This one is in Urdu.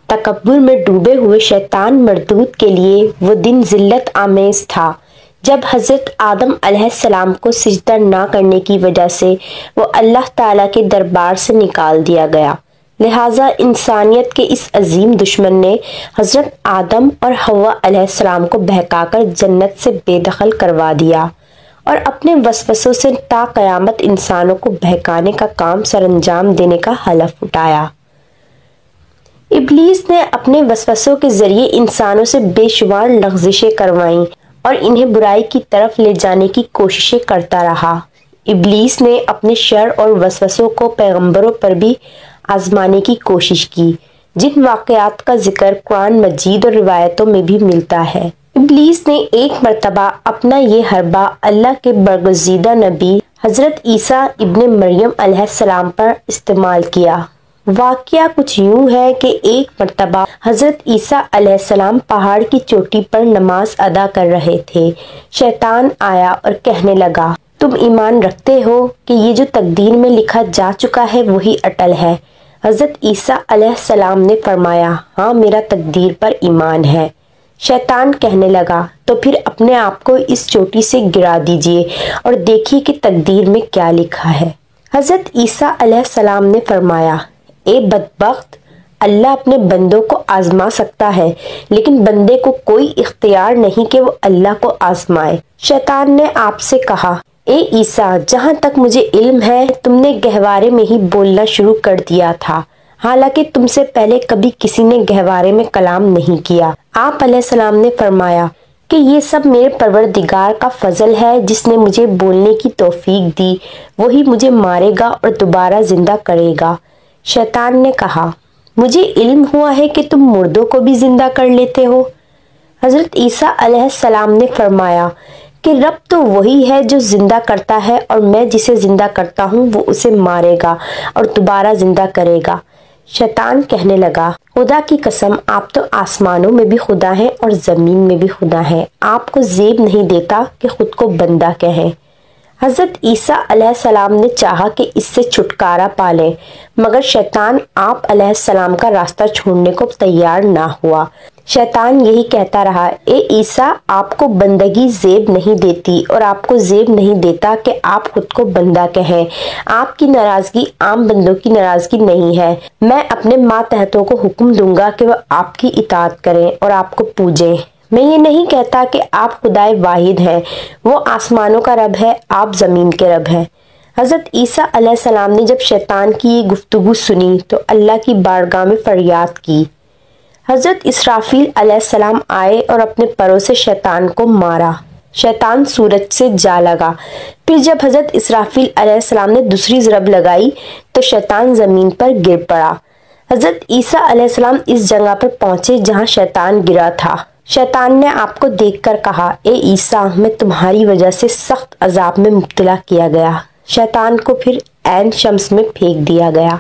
تکبر میں ڈوبے ہوئے شیطان مردود کے لیے وہ دن ذلت آمیز تھا جب حضرت آدم علیہ السلام کو سجدہ نہ کرنے کی وجہ سے وہ اللہ تعالیٰ کے دربار سے نکال دیا گیا۔ لہٰذا انسانیت کے اس عظیم دشمن نے حضرت آدم اور حوا علیہ السلام کو بہکا کر جنت سے بے دخل کروا دیا اور اپنے وسوسوں سے تا قیامت انسانوں کو بہکانے کا کام سر انجام دینے کا حلف اٹھایا۔ ابلیس نے اپنے وسوسوں کے ذریعے انسانوں سے بے شمار لغزشیں کروائیں اور انہیں برائی کی طرف لے جانے کی کوششیں کرتا رہا۔ ابلیس نے اپنے شر اور وسوسوں کو پیغمبروں پر بھی آزمانے کی کوشش کی، جن واقعات کا ذکر قرآن مجید اور روایتوں میں بھی ملتا ہے۔ ابلیس نے ایک مرتبہ اپنا یہ حربہ اللہ کے برگزیدہ نبی حضرت عیسیٰ ابن مریم علیہ السلام پر استعمال کیا۔ واقعہ کچھ یوں ہے کہ ایک مرتبہ حضرت عیسیٰ علیہ السلام پہاڑ کی چوٹی پر نماز ادا کر رہے تھے۔ شیطان آیا اور کہنے لگا، تم ایمان رکھتے ہو کہ یہ جو تقدیر میں لکھا جا چکا ہے وہی اٹل ہے؟ حضرت عیسیٰ علیہ السلام نے فرمایا، ہاں میرا تقدیر پر ایمان ہے۔ شیطان کہنے لگا، تو پھر اپنے آپ کو اس چوٹی سے گرا دیجئے اور دیکھیے کہ تقدیر میں کیا لکھا ہے۔ حضرت عیسیٰ علیہ السلام نے فرمایا، اے بدبخت، اللہ اپنے بندوں کو آزما سکتا ہے لیکن بندے کو کوئی اختیار نہیں کہ وہ اللہ کو آزمائے۔ شیطان نے آپ سے کہا، اے عیسیٰ، جہاں تک مجھے علم ہے تم نے گہوارے میں ہی بولنا شروع کر دیا تھا، حالانکہ تم سے پہلے کبھی کسی نے گہوارے میں کلام نہیں کیا۔ آپ علیہ السلام نے فرمایا کہ یہ سب میرے پروردگار کا فضل ہے جس نے مجھے بولنے کی توفیق دی، وہی مجھے مارے گا اور دوبارہ زندہ کرے گا۔ شیطان نے کہا، مجھے علم ہوا ہے کہ تم مردوں کو بھی زندہ کر لیتے ہو۔ حضرت عیسیٰ علیہ السلام نے فرمایا کہ رب تو وہی ہے جو زندہ کرتا ہے اور میں جسے زندہ کرتا ہوں وہ اسے مارے گا اور دوبارہ زندہ کرے گا۔ شیطان کہنے لگا، خدا کی قسم، آپ تو آسمانوں میں بھی خدا ہیں اور زمین میں بھی خدا ہیں، آپ کو زیب نہیں دیتا کہ خود کو بندہ کہیں۔ حضرت عیسیٰ علیہ السلام نے چاہا کہ اس سے چھٹکارا پا لیں، مگر شیطان آپ علیہ السلام کا راستہ چھوڑنے کو تیار نہ ہوا۔ شیطان یہی کہتا رہا، اے عیسیٰ، آپ کو بندگی زیب نہیں دیتی اور آپ کو زیب نہیں دیتا کہ آپ خود کو بندہ کہیں۔ آپ کی ناراضگی عام بندوں کی ناراضگی نہیں ہے۔ میں اپنے ماتحتوں کو حکم دوں گا کہ وہ آپ کی اطاعت کریں اور آپ کو پوجیں۔ میں یہ نہیں کہتا کہ آپ خدائے واحد ہیں، وہ آسمانوں کا رب ہے، آپ زمین کے رب ہیں۔ حضرت عیسیٰ علیہ السلام نے جب شیطان کی یہ گفتگو سنی تو اللہ کی بارگاہ میں فریاد کی۔ حضرت اسرافیل علیہ السلام آئے اور اپنے پروں سے شیطان کو مارا۔ شیطان سورج سے جا لگا۔ پھر جب حضرت اسرافیل علیہ السلام نے دوسری ضرب لگائی تو شیطان زمین پر گر پڑا۔ حضرت عیسیٰ علیہ السلام اس جگہ پر پہنچے جہاں شیطان گرا تھا۔ شیطان نے آپ کو دیکھ کر کہا، اے عیسیٰ، میں تمہاری وجہ سے سخت عذاب میں مبتلا کیا گیا۔ شیطان کو پھر عین شمس میں پھینک دیا گیا۔